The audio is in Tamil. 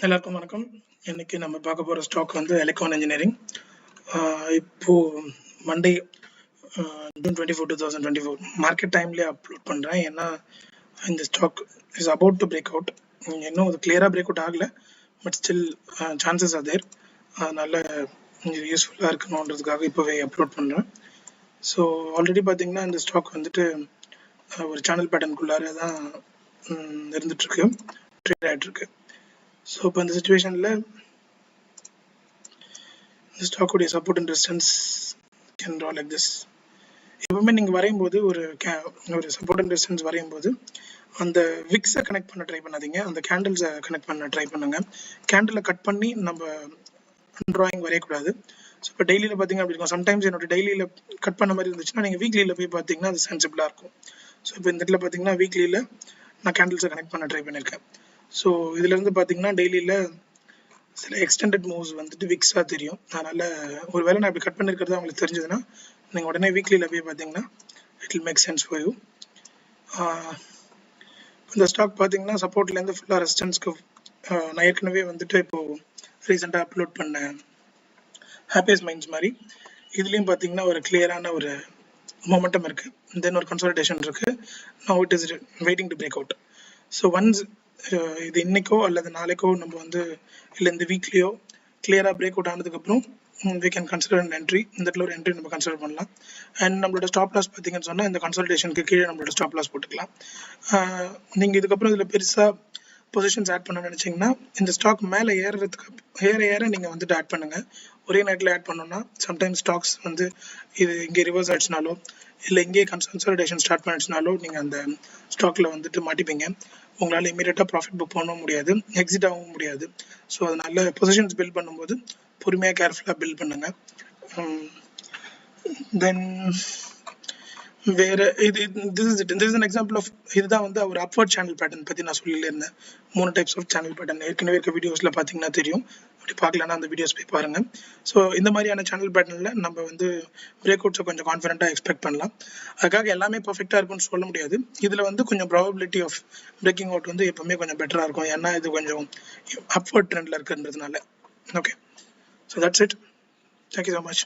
எல்லாருக்கும் வணக்கம். இன்னைக்கு நம்ம பார்க்க போகிற ஸ்டாக் வந்து எலக்ட்ரான் இன்ஜினியரிங். இப்போ மண்டே ஜூன் 24 2024 மார்க்கெட் டைம்லேயே அப்லோட் பண்ணுறேன். ஏன்னா இந்த stock is about to break out. இன்னும் அது கிளியராக பிரேக் அவுட் ஆகலை, but still chances are there. அதனால யூஸ்ஃபுல்லாக இருக்கணுன்றதுக்காக இப்போவே அப்லோட் பண்ணுறேன். ஸோ ஆல்ரெடி பார்த்தீங்கன்னா இந்த ஸ்டாக் வந்துட்டு ஒரு சேனல் பேட்டர்னுக்குள்ளார தான் இருந்துகிட்ருக்கு, ட்ரேட் ஆகிட்டுருக்கு. ஸோ இப்போ இந்த சுச்சுவேஷனில் இந்த ஸ்டாக்குடைய support and resistance can draw like this. எப்பவுமே நீங்கள் வரையும் போது ஒரு சப்போர்ட் அண்ட் ரெசிஸ்டன்ஸ் வரையும் போது அந்த விக்ஸை கனெக்ட் பண்ண ட்ரை பண்ணாதீங்க, அந்த கேண்டில்ஸை கனெக்ட் பண்ண ட்ரை பண்ணுங்க. கேண்டிலை கட் பண்ணி நம்ம ட்ராயிங் வரையக்கூடாது. ஸோ இப்போ டெய்லியில் பார்த்தீங்க அப்படி இருக்கும். சம்டைம்ஸ் என்னோட டெய்லியில் கட் பண்ண மாதிரி இருந்துச்சுன்னா நீங்கள் வீக்லியில் போய் பார்த்தீங்கன்னா அது சென்சிபிளாக இருக்கும். ஸோ இப்போ இந்த இடத்துல பார்த்தீங்கன்னா வீக்லியில் நான் கேண்டில்ஸை கனெக்ட் பண்ண ட்ரை பண்ணியிருக்கேன். ஸோ இதுலேருந்து பார்த்தீங்கன்னா டெய்லியில் சில எக்ஸ்டெண்டட் மூவ்ஸ் வந்துட்டு விக்ஸாக தெரியும். அதனால் ஒரு வேளை நான் இப்படி கட் பண்ணியிருக்கிறது அவங்களுக்கு தெரிஞ்சதுன்னா நீங்கள் உடனே வீக்லியில் போய் பார்த்தீங்கன்னா it will make sense for you. இந்த ஸ்டாக் பார்த்தீங்கன்னா சப்போர்ட்லேருந்து ஃபுல்லாக ரெசிஸ்டன்ஸ்க்கு நான் ஏற்கனவே வந்துட்டு இப்போது ரீசெண்டாக அப்லோட் பண்ண ஹாப்பியஸ்ட் மைண்ட்ஸ் மாதிரி இதுலேயும் பார்த்தீங்கன்னா ஒரு கிளியரான ஒரு மொமெண்டம் இருக்குது, தென் ஒரு கன்சல்டேஷன் இருக்குது. Now it is waiting to break out. So once இது இன்னைக்கோ அல்லது நாளைக்கோ நம்ம வந்து இல்லை இந்த வீக்லியோ கிளியராக பிரேக் அவுட் ஆனதுக்கப்புறம் we can consider and entry. இந்த இடத்துல ஒரு என்ட்ரி நம்ம கன்சிடர் பண்ணலாம். அண்ட் நம்மளோட ஸ்டாப் லாஸ் பார்த்தீங்கன்னு சொன்னால் இந்த கன்சல்டேஷனுக்கு கீழே நம்மளோட ஸ்டாப் லாஸ் போட்டுக்கலாம். நீங்கள் இதுக்கப்புறம் இதில் பெருசாக பொசிஷன்ஸ் ஆட் பண்ண நினச்சிங்கன்னா இந்த ஸ்டாக் மேலே ஏற நீங்கள் வந்துட்டு ஆட் பண்ணுங்கள். ஒரே நேரத்தில் ஆட் பண்ணோன்னா சம்டைம்ஸ் ஸ்டாக்ஸ் வந்து இது இங்கே ரிவர்ஸ் ஆயிடுச்சுனாலோ இல்லை இங்கே கன்சல்டேஷன் ஸ்டார்ட் பண்ணிடுச்சுனாலோ நீங்கள் அந்த ஸ்டாக்கில் வந்துட்டு மாட்டிப்பீங்க. உங்களால் இமீடியட்டாக ப்ராஃபிட் புக் பண்ணவும் முடியாது, எக்ஸிட் ஆகவும் முடியாது. ஸோ அதனால பொசிஷன்ஸ் பில்ட் பண்ணும்போது பொறுமையாக கேர்ஃபுல்லாக பில்ட் பண்ணுங்கள். தென் வேறு இது this is an example of இதுதான் வந்து ஒரு அப்வர்ட் சேனல் பேட்டர்ன் பற்றி நான் சொல்லியிருந்தேன். 3 டைப்ஸ் ஆஃப் சேனல் பேட்டர்ன் ஏற்கனவே இருக்க வீடியோஸில் பார்த்தீங்கன்னா தெரியும். அப்படி பார்க்கலன்னா அந்த வீடியோஸ் போய் பாருங்கள். ஸோ இந்த மாதிரியான சேனல் பேட்டர்னில் நம்ம வந்து பிரேக் அவுட்ஸை கொஞ்சம் கான்ஃபிடென்ட்டாக எக்ஸ்பெக்ட் பண்ணலாம். அதுக்காக எல்லாமே பர்ஃபெக்டாக இருக்கும்னு சொல்ல முடியாது. இதில் வந்து கொஞ்சம் ப்ராபபிலிட்டி ஆஃப் பிரேக்கிங் அவுட் வந்து எப்பவுமே கொஞ்சம் பெட்டராக இருக்கும், ஏன்னா இது கொஞ்சம் அப்வர்ட் ட்ரெண்டில் இருக்குன்றதுனால. Okay, so that's it. Thank you so much.